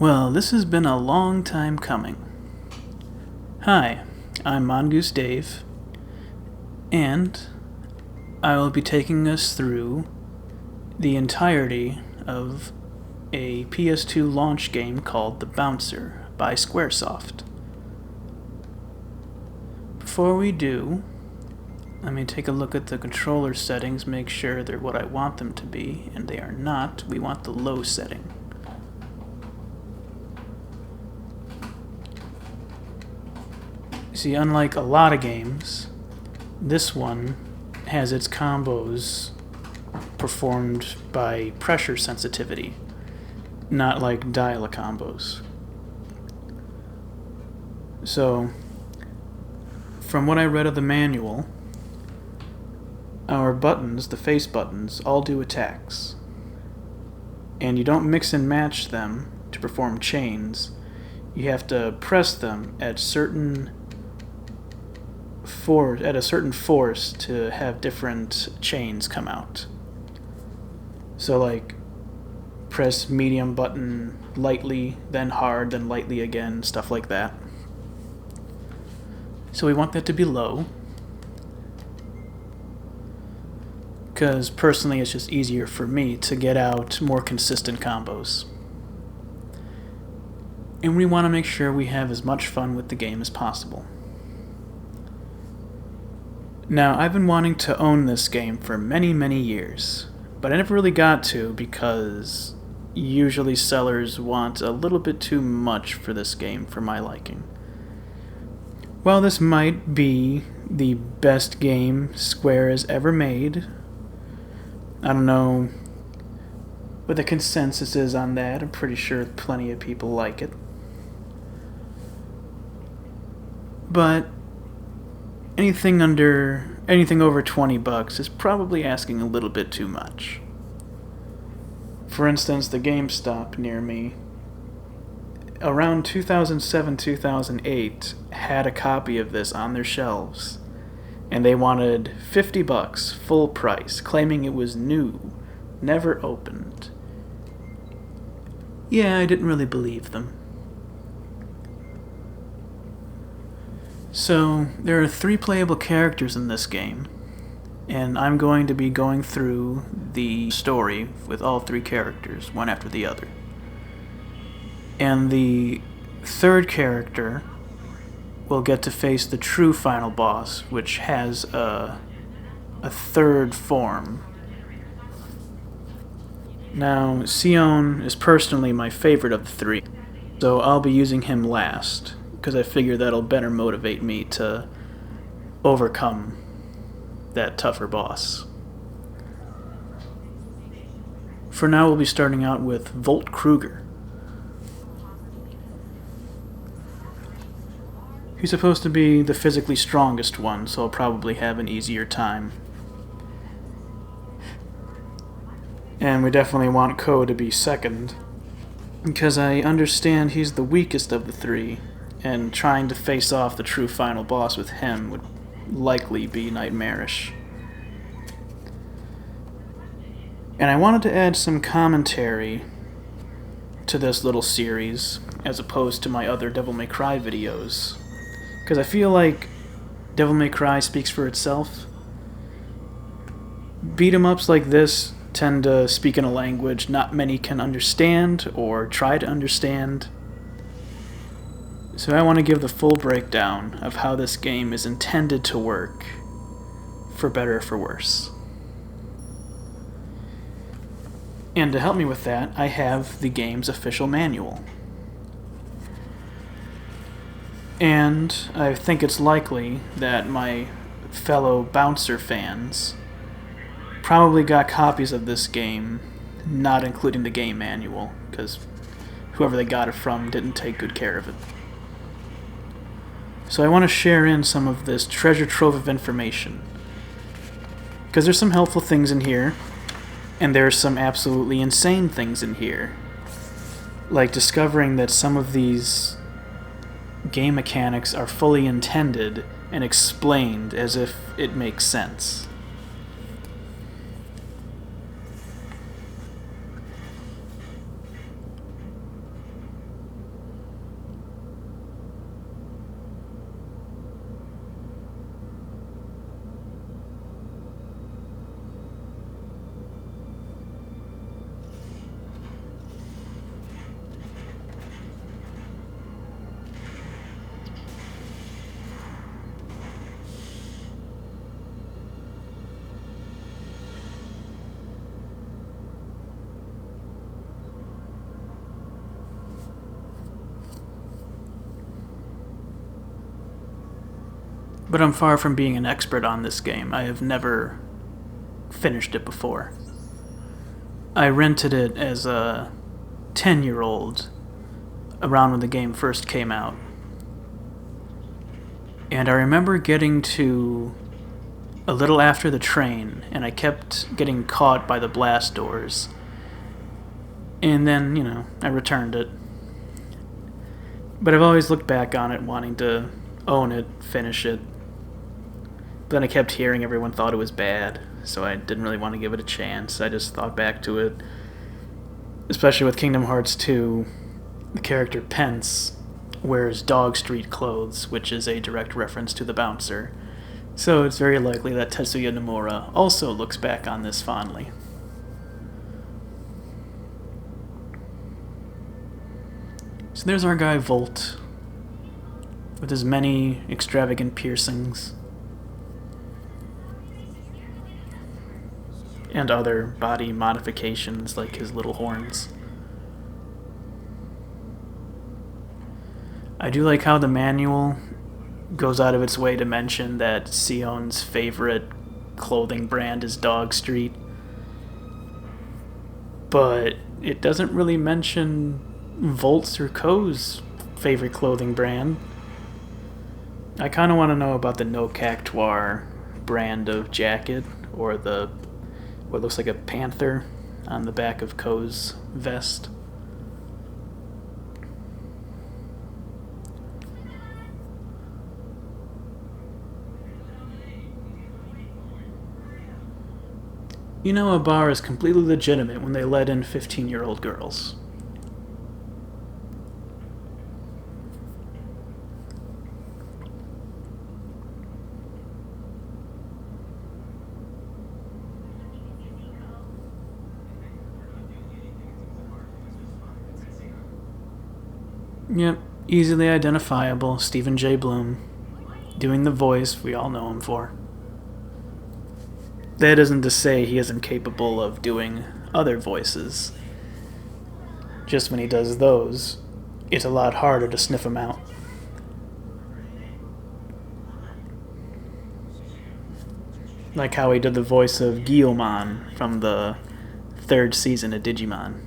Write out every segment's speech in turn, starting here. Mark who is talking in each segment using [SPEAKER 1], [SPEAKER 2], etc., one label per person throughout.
[SPEAKER 1] Well, this has been a long time coming. Hi, I'm Mongoose Dave, and I will be taking us through the entirety of a PS2 launch game called The Bouncer by Squaresoft. Before we do, let me take a look at the controller settings, make sure they're what I want them to be, and they are not. We want the low setting. See, unlike a lot of games, this one has its combos performed by pressure sensitivity, not like dial combos. So, from what I read of the manual, our buttons, the face buttons, all do attacks. And you don't mix and match them to perform chains. You have to press them at a certain force to have different chains come out. So like, press medium button lightly, then hard, then lightly again, stuff like that. So we want that to be low, because personally it's just easier for me to get out more consistent combos. And we want to make sure we have as much fun with the game as possible. Now, I've been wanting to own this game for many, many years, but I never really got to because usually sellers want a little bit too much for this game for my liking. While this might be the best game Square has ever made, I don't know what the consensus is on that. I'm pretty sure plenty of people like it. But anything over $20 is probably asking a little bit too much. For instance, the GameStop near me, around 2007-2008, had a copy of this on their shelves, and they wanted $50 full price, claiming it was new, never opened. Yeah, I didn't really believe them. So, there are 3 playable characters in this game, and I'm going to be going through the story with all 3 characters, one after the other. And the 3rd character will get to face the true final boss, which has a 3rd form. Now, Sion is personally my favorite of the 3, so I'll be using him last, because I figure that'll better motivate me to overcome that tougher boss. For now, we'll be starting out with Krueger. He's supposed to be the physically strongest one, so I'll probably have an easier time. And we definitely want Ko to be second, because I understand he's the weakest of the 3, and trying to face off the true final boss with him would likely be nightmarish. And I wanted to add some commentary to this little series, as opposed to my other Devil May Cry videos, because I feel like Devil May Cry speaks for itself. Beat-em-ups like this tend to speak in a language not many can understand or try to understand. So I want to give the full breakdown of how this game is intended to work, for better or for worse. And to help me with that, I have the game's official manual. And I think it's likely that my fellow Bouncer fans probably got copies of this game, not including the game manual, because whoever they got it from didn't take good care of it. So I want to share in some of this treasure trove of information, because there's some helpful things in here, and there's some absolutely insane things in here, like discovering that some of these game mechanics are fully intended and explained as if it makes sense. but I'm far from being an expert on this game. I have never finished it before. I rented it as a 10-year-old around when the game first came out. And I remember getting to a little after the train, and I kept getting caught by the blast doors. And then, I returned it. But I've always looked back on it wanting to own it, finish it. But then I kept hearing everyone thought it was bad, so I didn't really want to give it a chance. I just thought back to it, especially with Kingdom Hearts 2, the character Pence wears dog street clothes, which is a direct reference to the bouncer. So it's very likely that Tetsuya Nomura also looks back on this fondly. So there's our guy Volt, with his many extravagant piercings and other body modifications like his little horns. I do like how the manual goes out of its way to mention that Sion's favorite clothing brand is Dog Street, but it doesn't really mention Volt's or Ko's favorite clothing brand. I kind of want to know about the No Cactuar brand of jacket, or what looks like a panther on the back of Ko's vest. A bar is completely legitimate when they let in 15-year-old girls. Yep, easily identifiable, Stephen J. Bloom, doing the voice we all know him for. That isn't to say he isn't capable of doing other voices. Just when he does those, it's a lot harder to sniff him out. Like how he did the voice of Guilmon from the 3rd season of Digimon.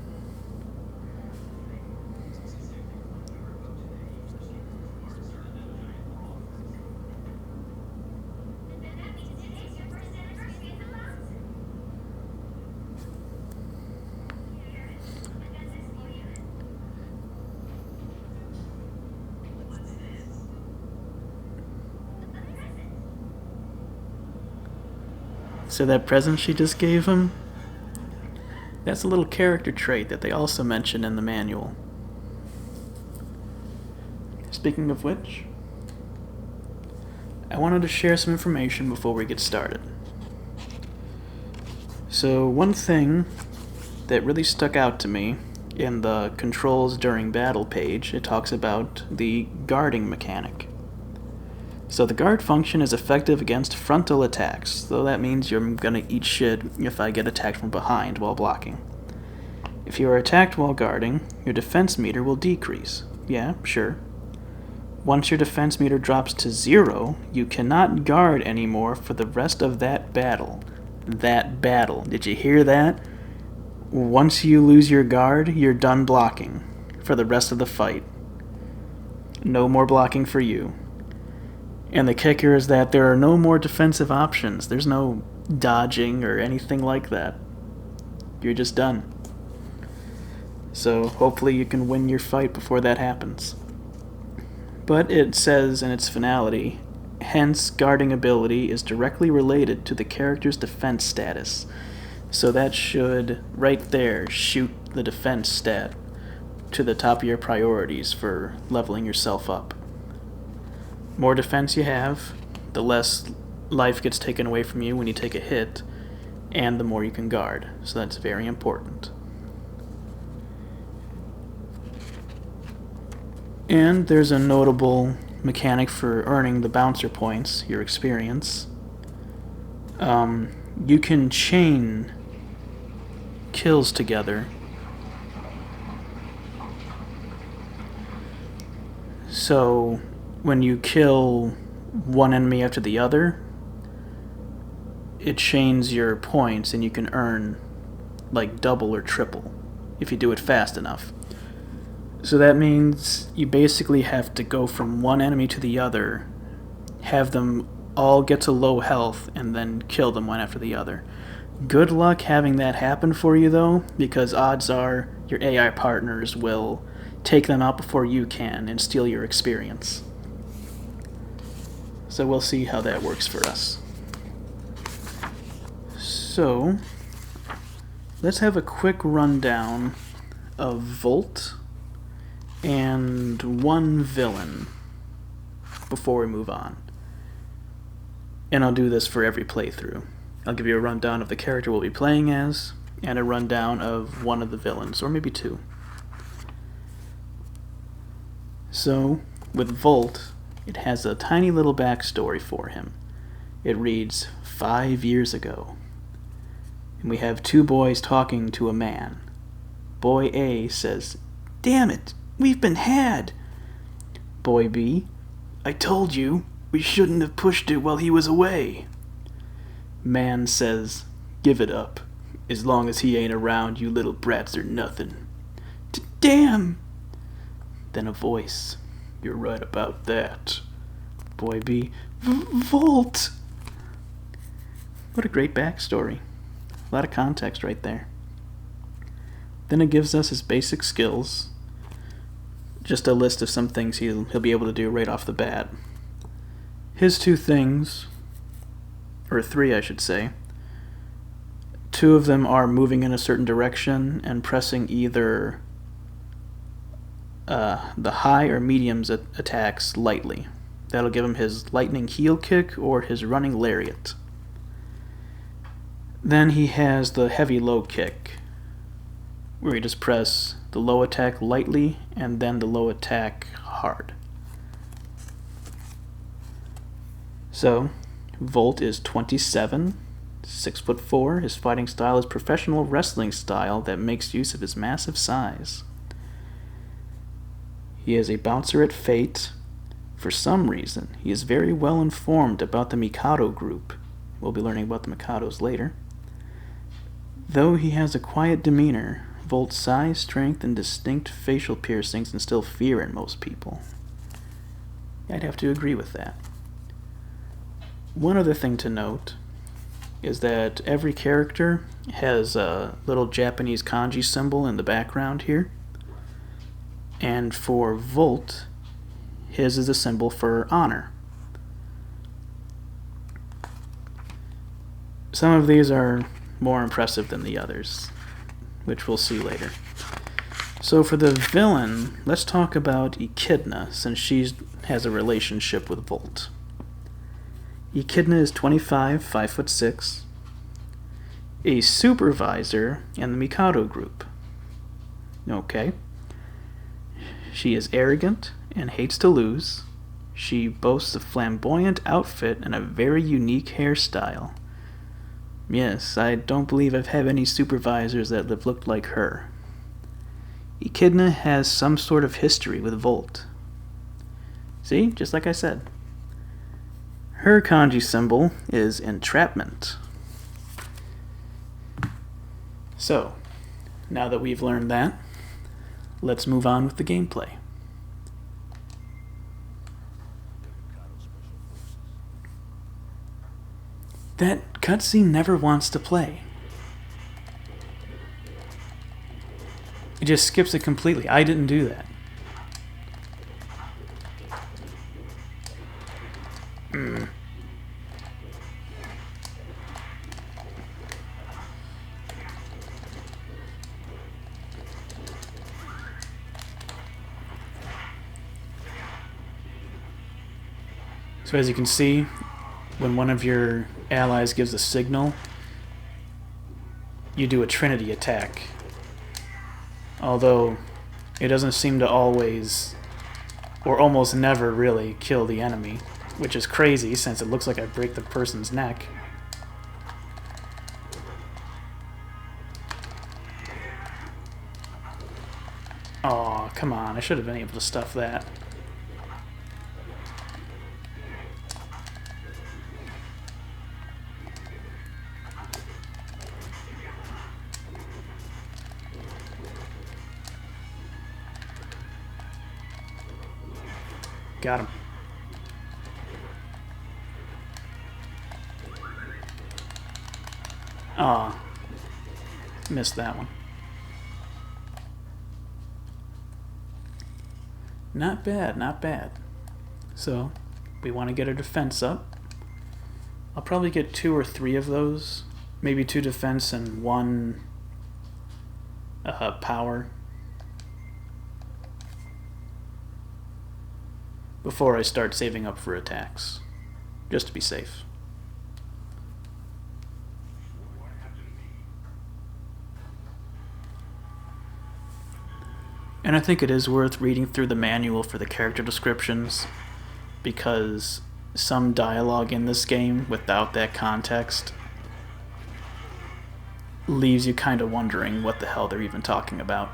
[SPEAKER 1] So that present she just gave him, that's a little character trait that they also mention in the manual. Speaking of which, I wanted to share some information before we get started. So one thing that really stuck out to me in the controls during battle page, it talks about the guarding mechanic. So the guard function is effective against frontal attacks, so that means you're gonna eat shit if I get attacked from behind while blocking. If you are attacked while guarding, your defense meter will decrease. Yeah, sure. Once your defense meter drops to 0, you cannot guard anymore for the rest of that battle. That battle. Did you hear that? Once you lose your guard, you're done blocking for the rest of the fight. No more blocking for you. And the kicker is that there are no more defensive options. There's no dodging or anything like that. You're just done. So hopefully you can win your fight before that happens. But it says in its finality, hence guarding ability is directly related to the character's defense status. So that should, right there, shoot the defense stat to the top of your priorities for leveling yourself up. More defense you have, the less life gets taken away from you when you take a hit, and the more you can guard. So that's very important. And there's a notable mechanic for earning the bouncer points, your experience. You can chain kills together. So when you kill one enemy after the other, it chains your points and you can earn like double or triple if you do it fast enough. So that means you basically have to go from one enemy to the other, have them all get to low health, and then kill them one after the other. Good luck having that happen for you though, because odds are your AI partners will take them out before you can and steal your experience. So we'll see how that works for us. So, let's have a quick rundown of Volt and one villain before we move on. And I'll do this for every playthrough. I'll give you a rundown of the character we'll be playing as, and a rundown of one of the villains, or maybe two. So, with Volt, it has a tiny little backstory for him. It reads, 5 years ago. And we have two boys talking to a man. Boy A says, "Damn it, we've been had." Boy B, "I told you, we shouldn't have pushed it while he was away." Man says, "Give it up. As long as he ain't around, you little brats are nothing." "Damn!" Then a voice, "You're right about that." Boy B, "Volt!" What a great backstory. A lot of context right there. Then it gives us his basic skills. Just a list of some things he'll be able to do right off the bat. His two things, or three I should say, two of them are moving in a certain direction and pressing either the high or medium's attacks lightly. That'll give him his lightning heel kick or his running lariat. Then he has the heavy low kick, where you just press the low attack lightly and then the low attack hard. So, Volt is 27, 6'4". His fighting style is professional wrestling style that makes use of his massive size. He is a bouncer at Fate. For some reason, he is very well informed about the Mikado group. We'll be learning about the Mikados later. Though he has a quiet demeanor, Volt's size, strength, and distinct facial piercings instill fear in most people. I'd have to agree with that. One other thing to note is that every character has a little Japanese kanji symbol in the background here. And for Volt, his is a symbol for honor. Some of these are more impressive than the others, which we'll see later. So for the villain, let's talk about Echidna, since she has a relationship with Volt. Echidna is 25, 5'6", a supervisor in the Mikado group. Okay. She is arrogant and hates to lose. She boasts a flamboyant outfit and a very unique hairstyle. Yes, I don't believe I've had any supervisors that have looked like her. Echidna has some sort of history with Volt. See, just like I said. Her kanji symbol is entrapment. So, now that we've learned that, let's move on with the gameplay. That cutscene never wants to play. It just skips it completely. I didn't do that. So as you can see, when one of your allies gives a signal, you do a Trinity attack. Although it doesn't seem to always, or almost never really, kill the enemy, which is crazy since it looks like I break the person's neck. Aw, come on, I should have been able to stuff that. Got him. Aw. Missed that one. Not bad, not bad. So, we want to get our defense up. I'll probably get 2 or 3 of those. Maybe 2 defense and 1 power. Before I start saving up for attacks. Just to be safe. And I think it is worth reading through the manual for the character descriptions, because some dialogue in this game without that context leaves you kind of wondering what the hell they're even talking about.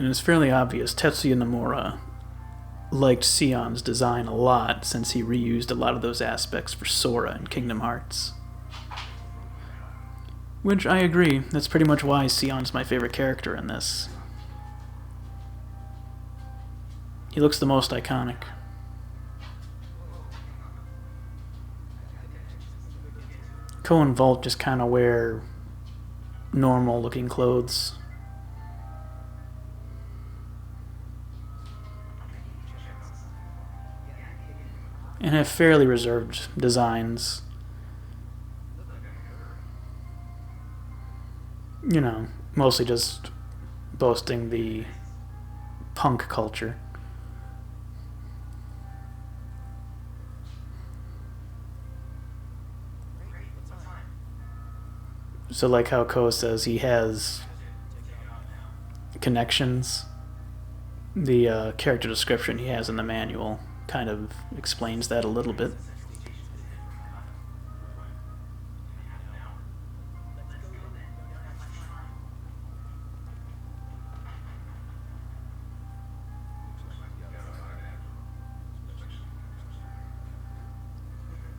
[SPEAKER 1] And it's fairly obvious Tetsuya Nomura liked Sion's design a lot, since he reused a lot of those aspects for Sora in Kingdom Hearts. Which, I agree, that's pretty much why Sion's my favorite character in this. He looks the most iconic. Ko and Volt just kind of wear normal looking clothes. And have fairly reserved designs. You know, mostly just boasting the punk culture. So like how Ko says he has connections, the character description he has in the manual kind of explains that a little bit.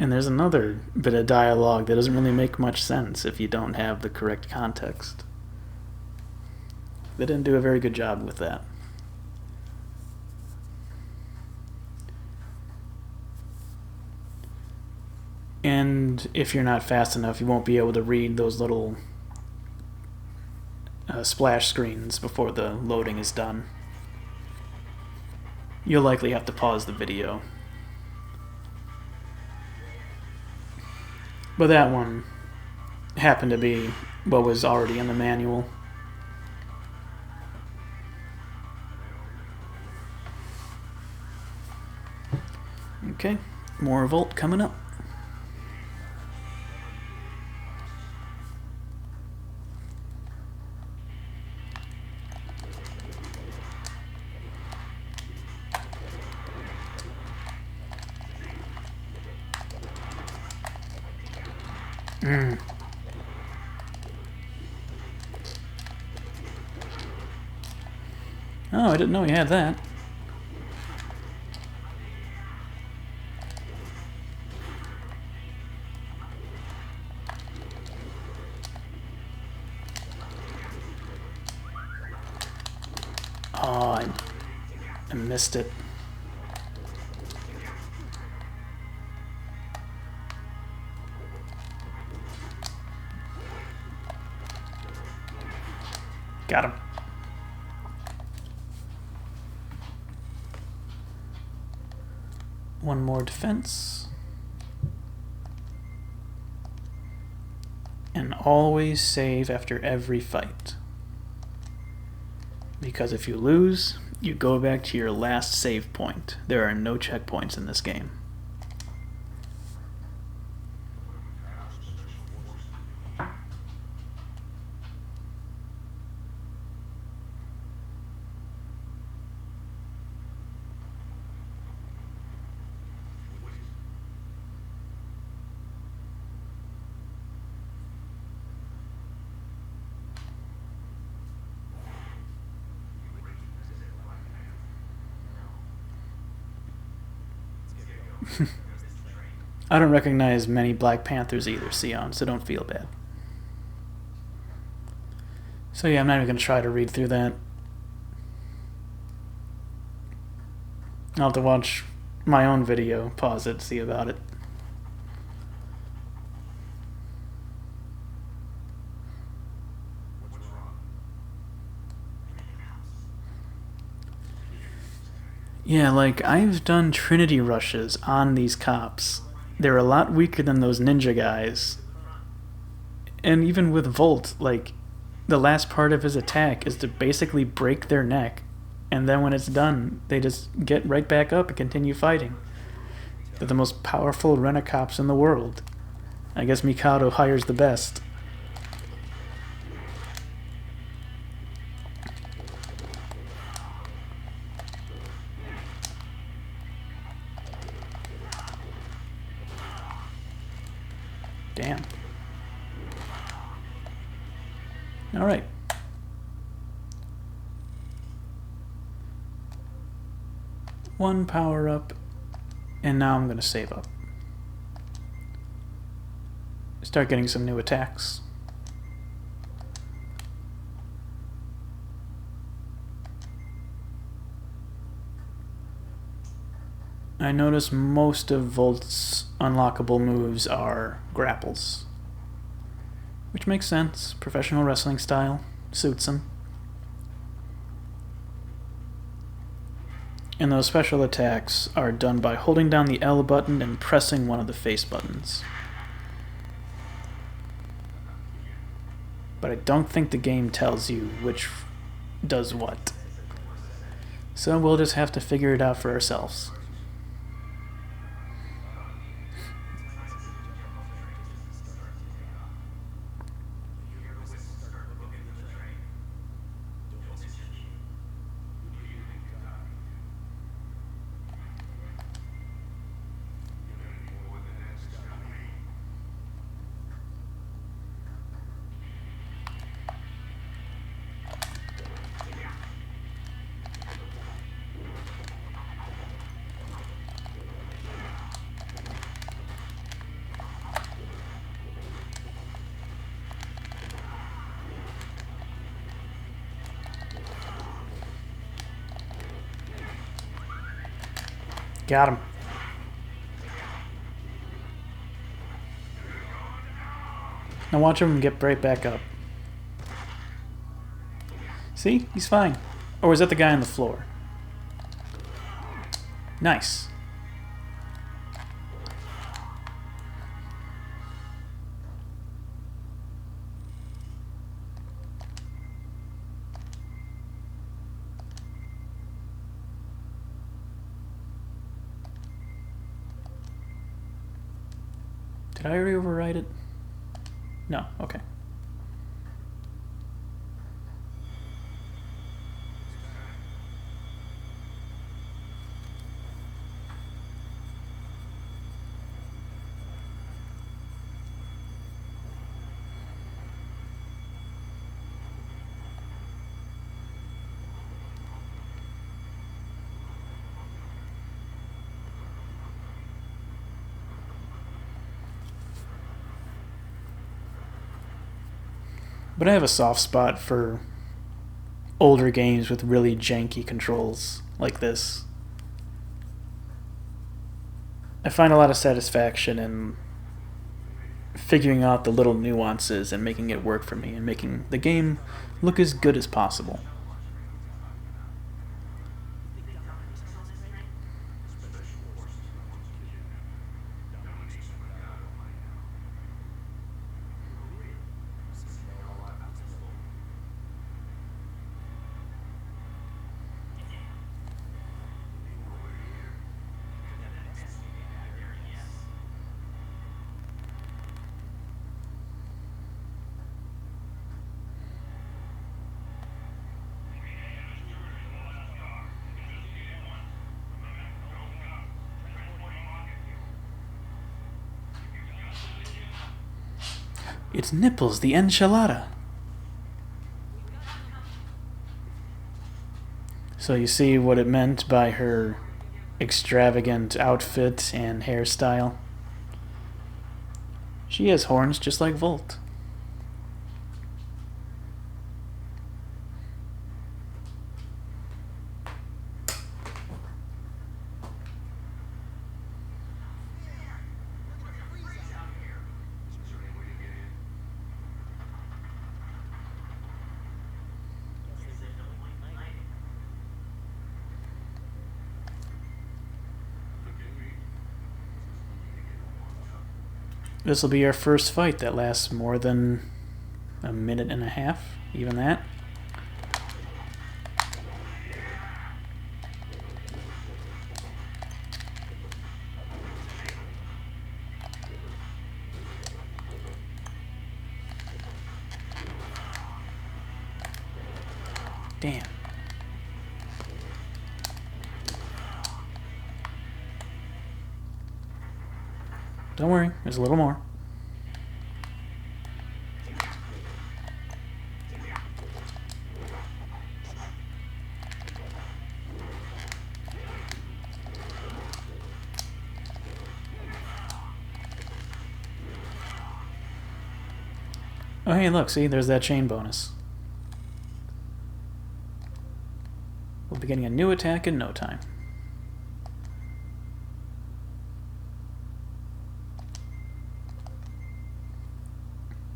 [SPEAKER 1] And there's another bit of dialogue that doesn't really make much sense if you don't have the correct context. They didn't do a very good job with that. And if you're not fast enough, you won't be able to read those little splash screens before the loading is done. You'll likely have to pause the video. But that one happened to be what was already in the manual. Okay, more Volt coming up. Oh, I didn't know he had that. Oh, I missed it. Got him. One more defense. And always save after every fight. Because if you lose, you go back to your last save point. There are no checkpoints in this game. I don't recognize many Black Panthers either, Sion, so don't feel bad. So yeah, I'm not even going to try to read through that. I'll have to watch my own video, pause it, see about it. Yeah, like, I've done Trinity rushes on these cops. They're a lot weaker than those ninja guys. And even with Volt, like, the last part of his attack is to basically break their neck. And then when it's done, they just get right back up and continue fighting. They're the most powerful rent-a-cops in the world. I guess Mikado hires the best. Damn. Alright. One power up, and now I'm going to save up. Start getting some new attacks. I notice most of Volt's unlockable moves are grapples. Which makes sense. Professional wrestling style. Suits him. And those special attacks are done by holding down the L button and pressing one of the face buttons. But I don't think the game tells you which does what. So we'll just have to figure it out for ourselves. Got him. Now watch him get right back up. See? He's fine. Or is that the guy on the floor? Nice. Did I already override it? No, okay. But I have a soft spot for older games with really janky controls like this. I find a lot of satisfaction in figuring out the little nuances and making it work for me and making the game look as good as possible. It's Nipples, the enchilada. So you see what it meant by her extravagant outfit and hairstyle? She has horns just like Volt. This will be our first fight that lasts more than a minute and a half, even that. Damn. Don't worry, there's a little more. Oh hey, look, see, there's that chain bonus. We'll be getting a new attack in no time.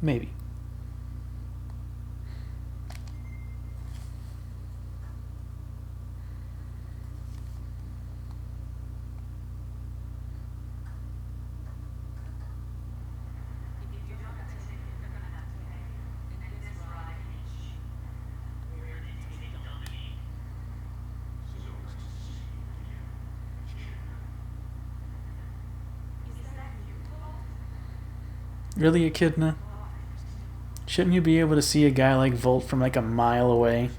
[SPEAKER 1] Maybe. Really, Echidna? Shouldn't you be able to see a guy like Volt from like a mile away?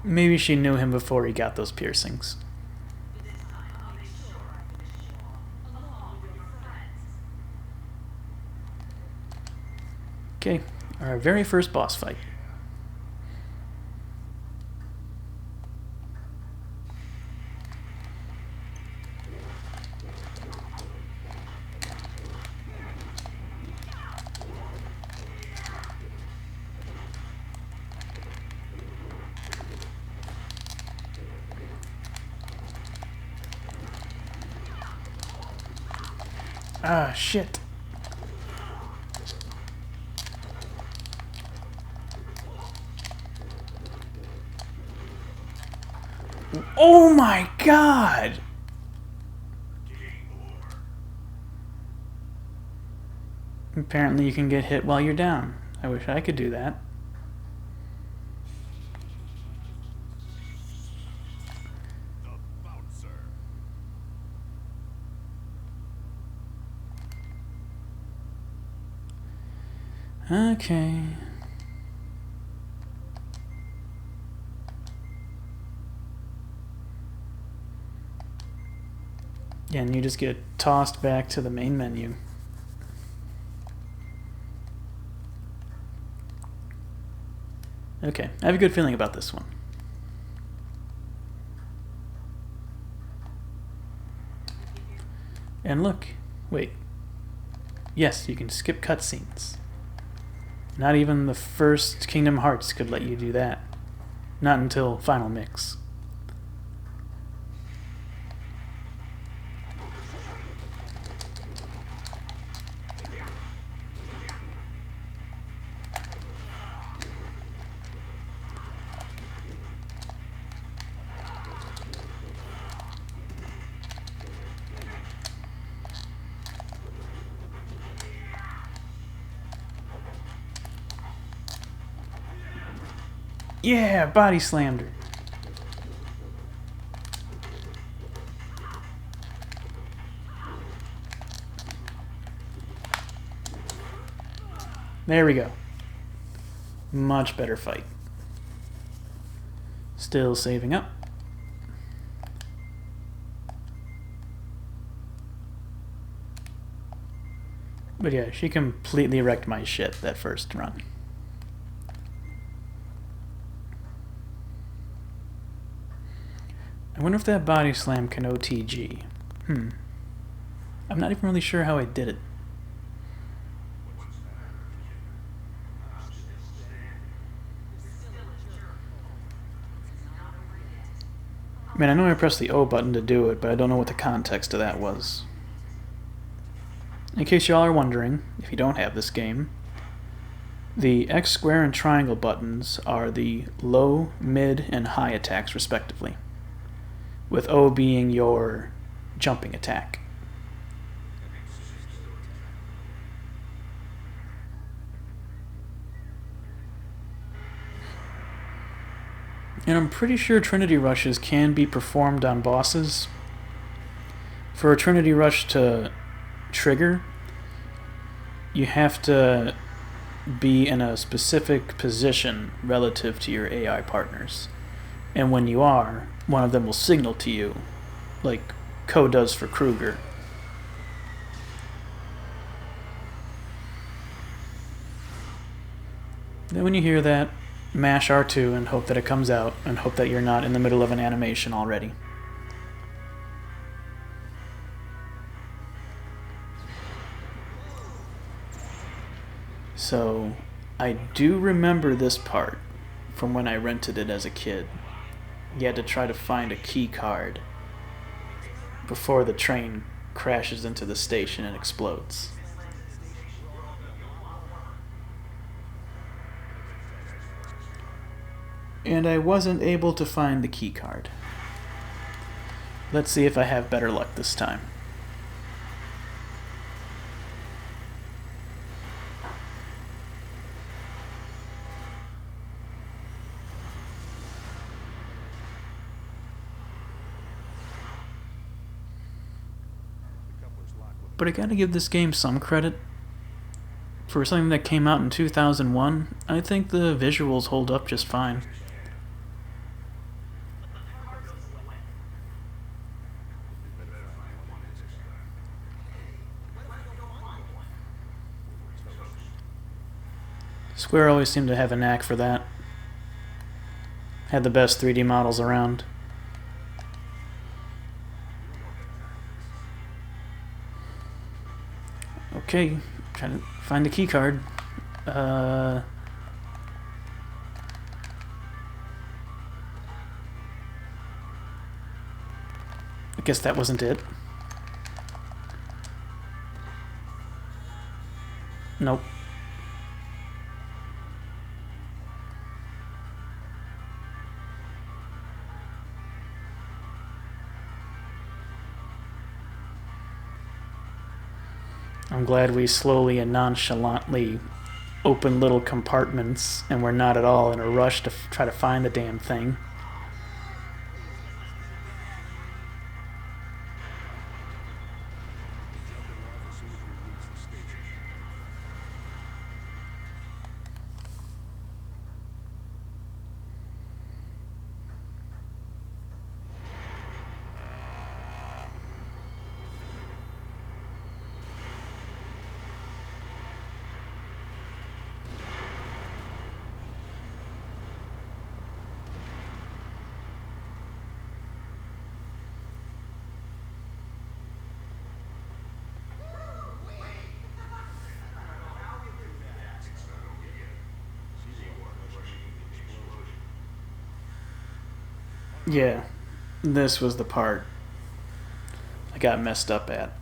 [SPEAKER 1] Maybe she knew him before he got those piercings. Okay, our very first boss fight. Ah, shit. Oh my god! Apparently you can get hit while you're down. I wish I could do that. Okay. Yeah, and you just get tossed back to the main menu. Okay, I have a good feeling about this one. And look, wait. Yes, you can skip cutscenes. Not even the first Kingdom Hearts could let you do that. Not until Final Mix. Yeah, body slammed her. There we go. Much better fight. Still saving up. But yeah, she completely wrecked my shit that first run. I wonder if that body slam can OTG. I'm not even really sure how I did it. I mean, I know I pressed the O button to do it, but I don't know what the context of that was. In case y'all are wondering, if you don't have this game, the X, square, and triangle buttons are the low, mid, and high attacks respectively, with O being your jumping attack. And I'm pretty sure Trinity Rushes can be performed on bosses. For a Trinity Rush to trigger, you have to be in a specific position relative to your AI partners. And when you are, one of them will signal to you, like Ko does for Krueger. Then when you hear that, mash R2 and hope that it comes out, and hope that you're not in the middle of an animation already. So, I do remember this part from when I rented it as a kid. You had to try to find a key card before the train crashes into the station and explodes. And I wasn't able to find the key card. Let's see if I have better luck this time. But I gotta give this game some credit. For something that came out in 2001, I think the visuals hold up just fine. Square always seemed to have a knack for that. Had the best 3D models around. Okay, trying to find the key card. I guess that wasn't it. Nope. I'm glad we slowly and nonchalantly open little compartments and we're not at all in a rush to try to find the damn thing. Yeah, this was the part I got messed up at.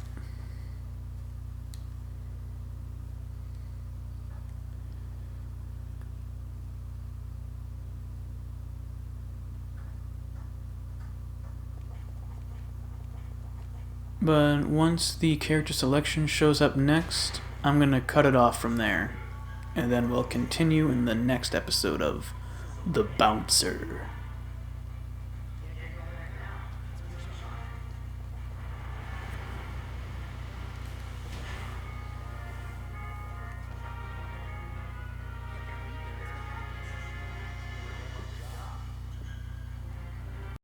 [SPEAKER 1] But once the character selection shows up next, I'm going to cut it off from there. And then we'll continue in the next episode of The Bouncer.